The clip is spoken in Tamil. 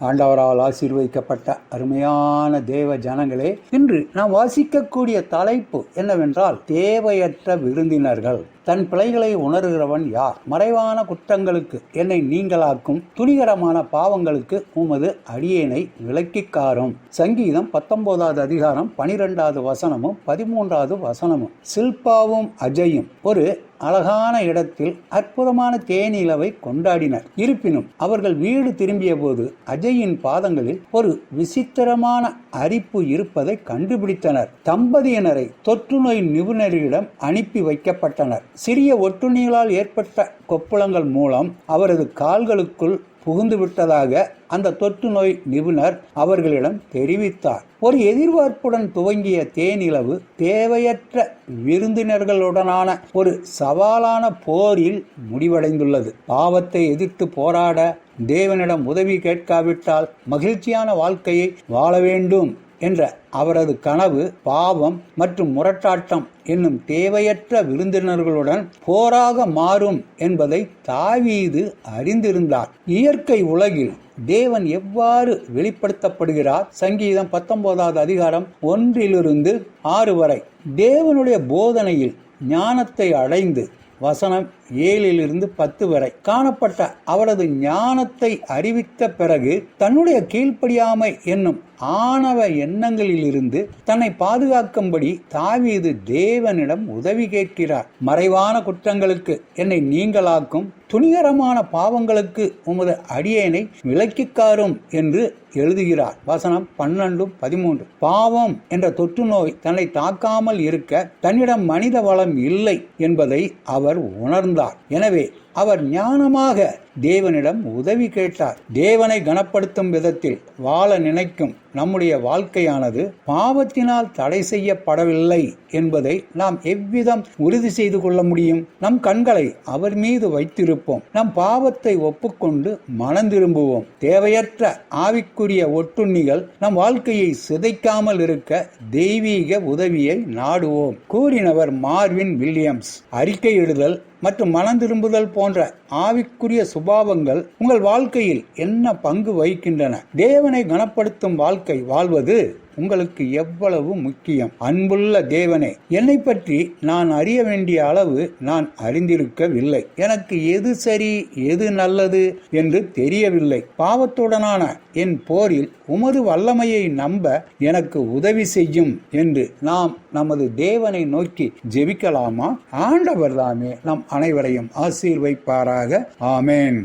ஆண்டவரால் ஆசீர்வதிக்கப்பட்ட அருமையான தேவ ஜனங்களே, இன்று நாம் வாசிக்கக்கூடிய தலைப்பு என்னவென்றால், தேவையற்ற விருந்தினர்கள். தன் பிழைகளை உணர்கிறவன் யார்? மறைவான குற்றங்களுக்கு என்னை நீங்களாக்கும், துணிகரமான பாவங்களுக்கு உமது அடியேனை விலக்கிக்காரும். சங்கீதம் 19வது அதிகாரம் 12வது வசனமும் 13வது வசனமும். சில்பாவும் அஜயும் ஒரு அழகான இடத்தில் அற்புதமான தேனிலவை கொண்டாடினர். இருப்பினும் அவர்கள் வீடு திரும்பிய போது அஜயின் பாதங்களில் ஒரு விசித்திரமான அரிப்பு இருப்பதை கண்டுபிடித்தனர். தம்பதியினரை தொற்று நோய் நிபுணரிடம் அனுப்பி வைக்கப்பட்டனர். சிறிய ஒட்டுண்ணிகளால் ஏற்பட்ட கொப்புளங்கள் மூலம் அவரது கால்களுக்குள் புகுந்து விட்டதாக அந்த தொற்று நோய் நிபுணர் அவர்களிடம் தெரிவித்தார். ஒரு எதிர்பார்ப்புடன் துவங்கிய தேனிலவு தேவையற்ற விருந்தினர்களுடனான ஒரு சவாலான போரில் முடிவடைந்துள்ளது. பாவத்தை எதிர்த்து போராட தேவனிடம் உதவி கேட்காவிட்டால் மகிழ்ச்சியான வாழ்க்கையை வாழ வேண்டும் என்ற அவரது கனவு பாவம் மற்றும் முரட்டாட்டம் என்னும் தேவையற்ற விருந்தினர்களுடன் போராக மாறும் என்பதை தாவீது அறிந்திருந்தார். இயற்கை உலகில் தேவன் எவ்வாறு வெளிப்படுத்தப்படுகிறார்? சங்கீதம் 19வது அதிகாரம் 1-6 வரை. தேவனுடைய போதனையில் ஞானத்தை அடைந்து வசனம் 7-10 வரை காணப்பட்ட அவரது ஞானத்தை அறிவித்த பிறகு தன்னுடைய கீழ்ப்படியாமை என்னும் ஆணவ எண்ணங்களிலிருந்து தன்னை பாதுகாக்கும்படி தாவீது தேவனிடம் உதவி கேட்கிறார். மறைவான குற்றங்களுக்கு என்னை நீங்களாக்கும், துணிகரமான பாவங்களுக்கு உமது அடியேனை விலக்கிக்காரும் என்று எழுதுகிறார். வசனம் 12-13. பாவம் என்ற தொற்று நோய் தன்னை தாக்காமல் இருக்க தன்னிடம் மனித வளம் இல்லை என்பதை அவர் உணர்ந்தார். எனவே அவர் ஞானமாக தேவனிடம் உதவி கேட்டார். தேவனை கனப்படுத்தும் விதத்தில் வாழ நினைக்கும் நம்முடைய வாழ்க்கையானது பாவத்தினால் தடை செய்யப்படவில்லை என்பதை நாம் எவ்விதம் உறுதி செய்து கொள்ள முடியும்? நம் கண்களை அவர் மீது வைத்திருப்போம். நம் பாவத்தை ஒப்புக்கொண்டு மனம் திரும்புவோம். தேவையற்ற ஆவிக்குரிய ஒட்டுண்ணிகள் நம் வாழ்க்கையை சிதைக்காமல் இருக்க தெய்வீக உதவியை நாடுவோம். கூறினவர் மார்வின் வில்லியம்ஸ். அறிக்கையிடுதல் மற்றும் மனம் திரும்புதல் போன்ற ஆவிக்குரிய சுபாவங்கள் உங்கள் வாழ்க்கையில் என்ன பங்கு வகிக்கின்றன? தேவனை கனப்படுத்தும் வாழ்க்கை வாழ்வது உங்களுக்கு எவ்வளவு முக்கியம்? அன்புள்ள தேவனே, என்னை பற்றி நான் அறிய வேண்டிய அளவு நான் அறிந்திருக்கவில்லை. எனக்கு எது சரி எது நல்லது என்று தெரியவில்லை. பாவத்துடனான என் போரில் உமது வல்லமையை நம்ப எனக்கு உதவி செய்யும் என்று நாம் நமது தேவனை நோக்கி ஜெபிக்கலாமா? ஆண்டவர் தாமே நம் அனைவரையும் ஆசீர்வதிப்பாராக. ஆமேன்.